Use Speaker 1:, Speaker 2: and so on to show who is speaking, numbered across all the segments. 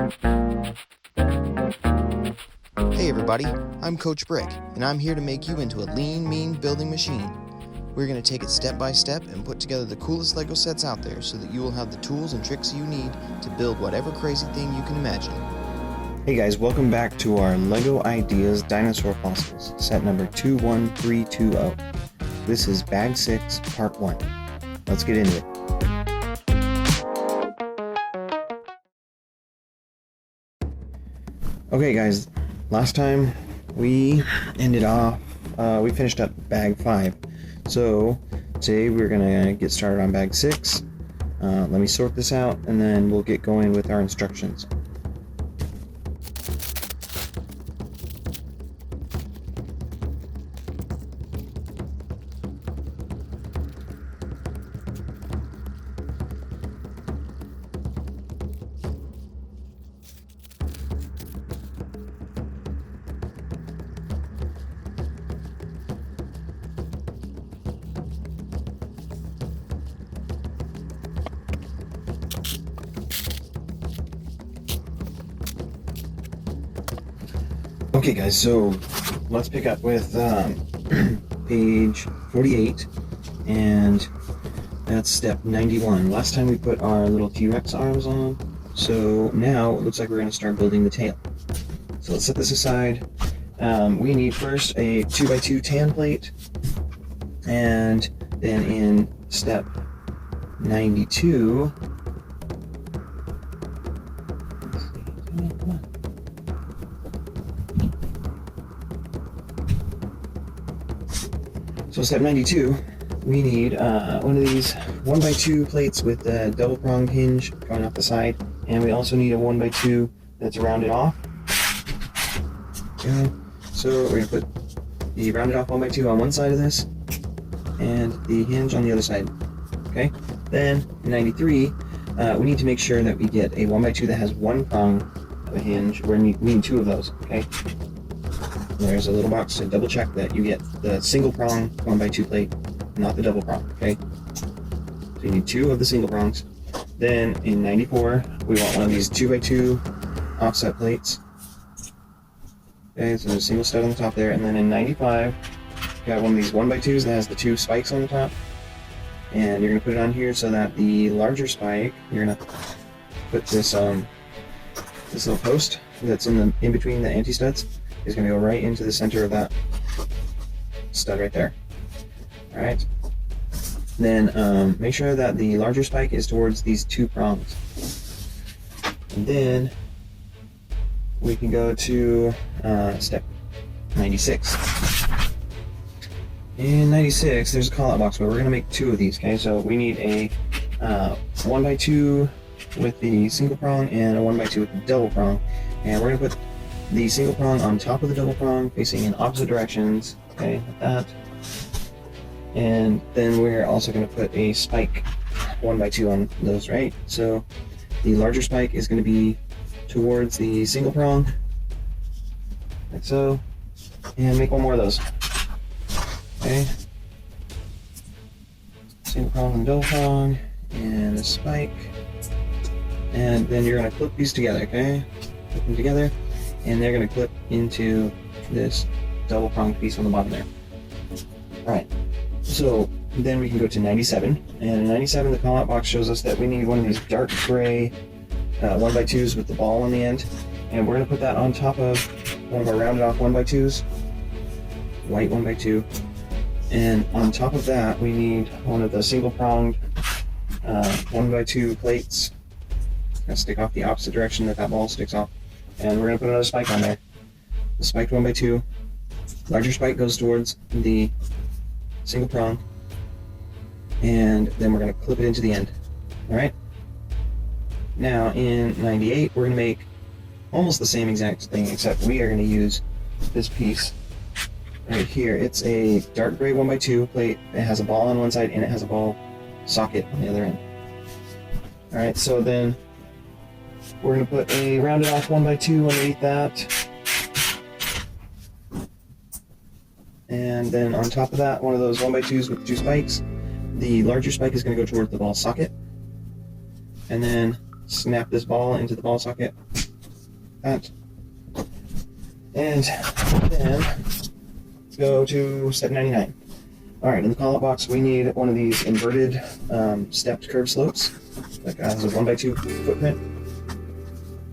Speaker 1: Hey everybody, I'm Coach Brick, and I'm here to make you into a lean, mean building machine. We're going to take it step by step and put together the coolest Lego sets out there so that you will have the tools and tricks you need to build whatever crazy thing you can imagine.
Speaker 2: Hey guys, welcome back to our Lego Ideas Dinosaur Fossils, set number 21320. This is Bag 6, Part 1. Let's get into it. Okay guys, last time we finished up Bag 5. So today we're going to get started on Bag 6. Let me sort this out and then we'll get going with our instructions. Okay guys, so let's pick up with page 48, and that's step 91. Last time we put our little T-Rex arms on, so now it looks like we're going to start building the tail. So let's set this aside. We need first a 2x2 tan plate, and then in step 92, so step 92, we need one of these 1x2 plates with a double pronged hinge going off the side, and we also need a 1x2 that's rounded off. Okay, so we're going to put the rounded off 1x2 on one side of this, and the hinge on the other side. Okay, then in 93, we need to make sure that we get a 1x2 that has one prong of a hinge. We need two of those, okay? There's a little box to double check that you get the single prong 1x2 plate, not the double prong, okay? So you need two of the single prongs. Then in 94, we want one of these 2x2 offset plates. Okay, so there's a single stud on the top there. And then in 95, you got one of these 1x2s that has the two spikes on the top. And you're going to put it on here so that the larger spike, you're going to put this this little post that's in between the anti-studs is going to go right into the center of that stud right there. Alright. Then make sure that the larger spike is towards these two prongs. And then we can go to step 96. In 96, there's a call-out box, but we're going to make two of these, okay? So we need a 1x2 with the single prong and a 1x2 with the double prong. And we're going to put the single prong on top of the double prong, facing in opposite directions, okay, like that. And then we're also going to put a spike 1x2 on those, right? So the larger spike is going to be towards the single prong, like so, and make one more of those. Okay, single prong and double prong, and a spike, and then you're going to clip these together, okay? Clip them together, and they're going to clip into this double pronged piece on the bottom there. Alright, so then we can go to 97, and in 97 the call-out box shows us that we need one of these dark gray 1x2s with the ball on the end, and we're going to put that on top of one of our rounded off 1x2s, white 1x2, and on top of that we need one of the single pronged 1x2 plates. It's going to stick off the opposite direction that ball sticks off. And we're going to put another spike on there. The spiked 1x2. Larger spike goes towards the single prong. And then we're going to clip it into the end. Alright? Now in 98, we're going to make almost the same exact thing, except we are going to use this piece right here. It's a dark gray 1x2 plate. It has a ball on one side and it has a ball socket on the other end. Alright, so then we're going to put a rounded off 1x2 underneath that. And then on top of that, one of those 1x2s with two spikes. The larger spike is going to go towards the ball socket. And then snap this ball into the ball socket. that. And then let's go to step 99. Alright, in the call-out box we need one of these inverted stepped curved slopes that has a 1x2 footprint.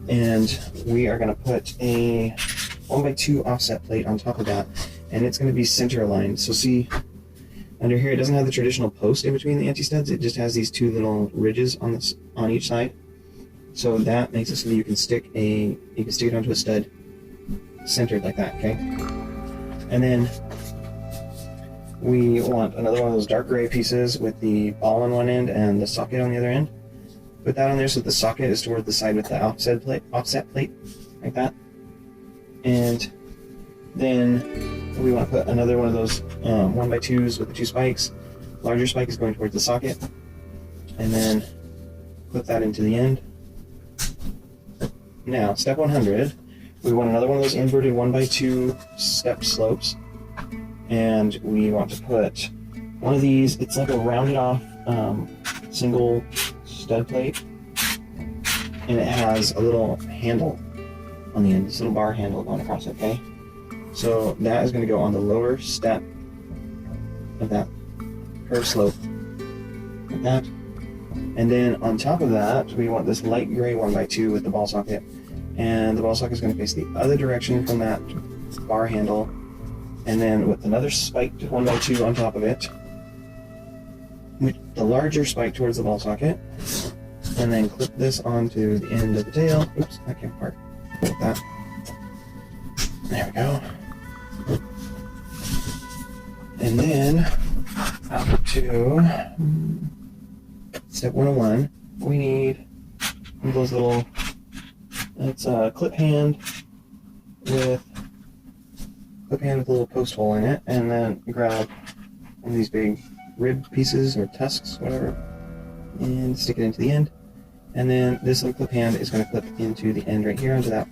Speaker 2: And we are going to put a 1x2 offset plate on top of that, and it's going to be center aligned. So see, under here it doesn't have the traditional post in between the anti-studs, it just has these two little ridges on each side. So that makes it so that you can stick it onto a stud centered like that, okay? And then we want another one of those dark gray pieces with the ball on one end and the socket on the other end. Put that on there so that the socket is toward the side with the offset plate, like that. And then we want to put another one of those 1x2s with the two spikes. Larger spike is going towards the socket. And then put that into the end. Now, step 100. We want another one of those inverted 1x2 step slopes, and we want to put one of these. It's like a rounded off single stud plate, and it has a little handle on the end, this little bar handle going across it, okay? So that is going to go on the lower step of that curved slope, like that. And then on top of that, we want this light gray 1x2 with the ball socket. And the ball socket is going to face the other direction from that bar handle, and then with another spiked 1x2 on top of it, with the larger spike towards the ball socket, and then clip this onto the end of the tail. Oops, that came apart. Like that. There we go. And then up to step 101, we need one of those little. It's a clip hand with a little post hole in it, and then grab one of these big rib pieces or tusks, whatever, and stick it into the end. And then this little clip hand is going to clip into the end right here onto that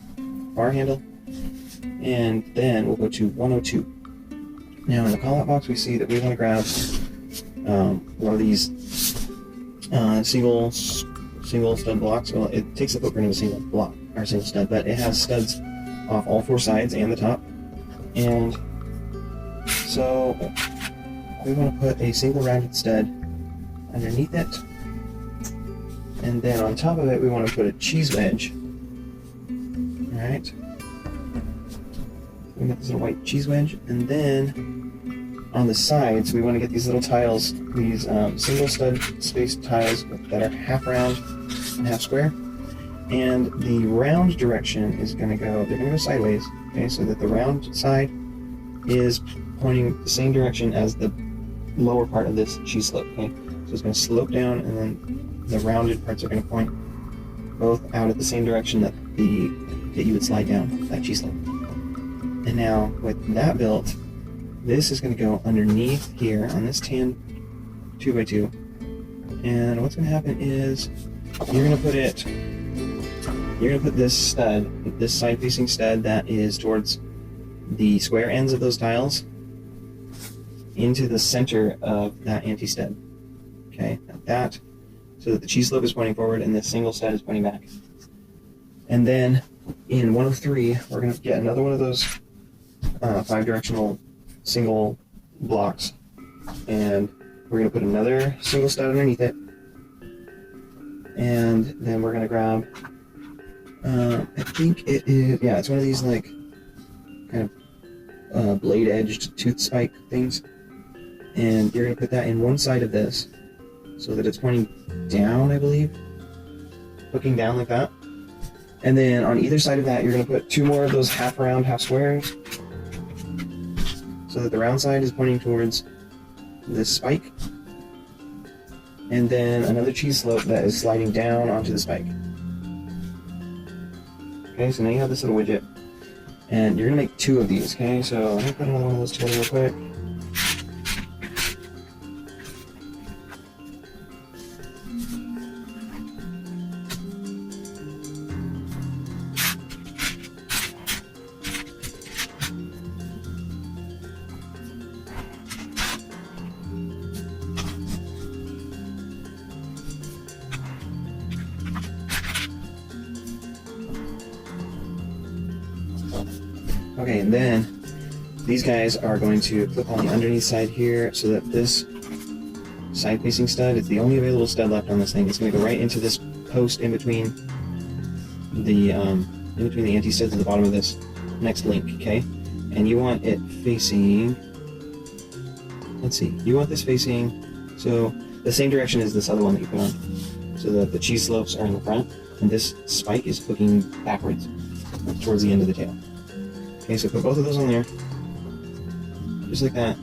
Speaker 2: bar handle. And then we'll go to 102. Now in the call-out box we see that we want to grab one of these single stud blocks. Well, it takes the footprint of a single block, or single stud, but it has studs off all four sides and the top. And so we want to put a single rounded stud underneath it. And then on top of it, we want to put a cheese wedge. Alright. We got this little white cheese wedge. And then on the sides, we want to get these little tiles, these single stud spaced tiles that are half round and half square. And the round direction is going to go, they're going to go sideways, okay, so that the round side is pointing the same direction as the lower part of this cheese slope, okay? So it's going to slope down, and then the rounded parts are going to point both out at the same direction that you would slide down that cheese slope. And now, with that built, this is going to go underneath here on this tan 2x2. And what's going to happen is you're going to put this stud, this side-facing stud that is towards the square ends of those tiles, into the center of that anti-stud. Okay, like that, so that the cheese slope is pointing forward and the single stud is pointing back. And then in 103, we're going to get another one of those 5-directional single blocks, and we're going to put another single stud underneath it, and then we're going to grab I think it is, yeah, it's one of these like kind of blade-edged tooth spike things, and you're going to put that in one side of this so that it's pointing down, I believe, hooking down like that. And then on either side of that, you're going to put two more of those half round, half squares, so that the round side is pointing towards this spike, and then another cheese slope that is sliding down onto the spike. Okay, so now you have this little widget, and you're going to make two of these, okay? So let me put another one of those together real quick. Okay, and then these guys are going to clip on the underneath side here so that this side-facing stud is the only available stud left on this thing. It's going to go right into this post in between the anti-studs at the bottom of this next link, okay? And you want it facing, let's see, you want this facing, so the same direction as this other one that you put on, so that the cheese slopes are in the front, and this spike is looking backwards towards the end of the tail. Okay, so put both of those on there, just like that,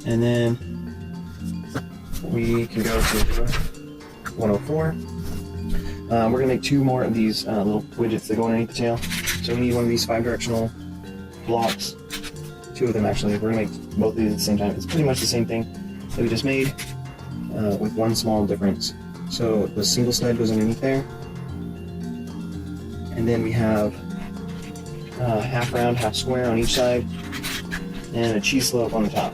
Speaker 2: and then we can go to 104. We're going to make 2 more of these little widgets that go underneath the tail. So we need one of these 5-directional blocks. 2 of them actually. We're going to make both of these at the same time. It's pretty much the same thing that we just made, with one small difference. So the single stud goes underneath there. And then we have half round, half square on each side, and a cheese slope on the top.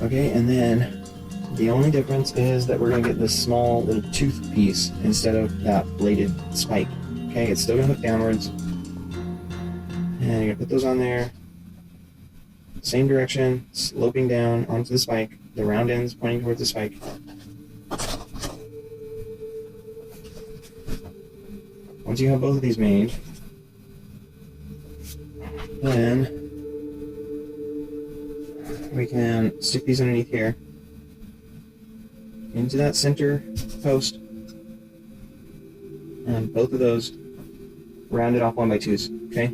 Speaker 2: Okay, and then the only difference is that we're going to get this small little tooth piece instead of that bladed spike. Okay, it's still going to hook downwards. And you're going to put those on there. Same direction, sloping down onto the spike. The round ends pointing towards the spike. Once you have both of these made, then we can stick these underneath here into that center post, and both of those rounded off 1x2s. Okay,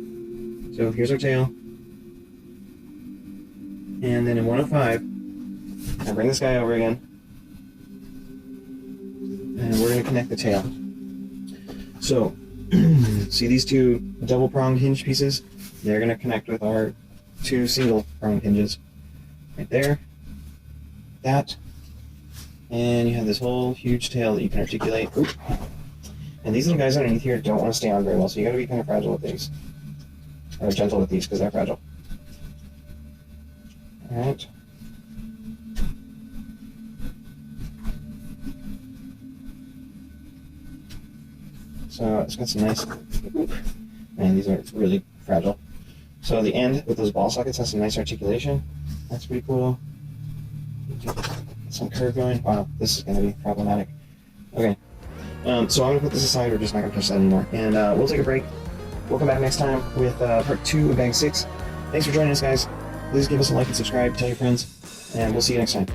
Speaker 2: so here's our tail, and then in 105 I bring this guy over again, and we're going to connect the tail. So see these 2 double-pronged hinge pieces? They're going to connect with our 2 single-pronged hinges. Right there, that, and you have this whole huge tail that you can articulate. Oop. And these little guys underneath here don't want to stay on very well, so you got to be kind of fragile with these, or gentle with these because they're fragile. All right. So it's got some nice. Oop. Man, these are really fragile. So the end with those ball sockets has some nice articulation. That's pretty cool. Some curve going. Wow, this is going to be problematic. Okay, so I'm going to put this aside. We're just not going to touch that anymore. And we'll take a break. We'll come back next time with part 2 of Bag 6. Thanks for joining us, guys. Please give us a like and subscribe. Tell your friends. And we'll see you next time.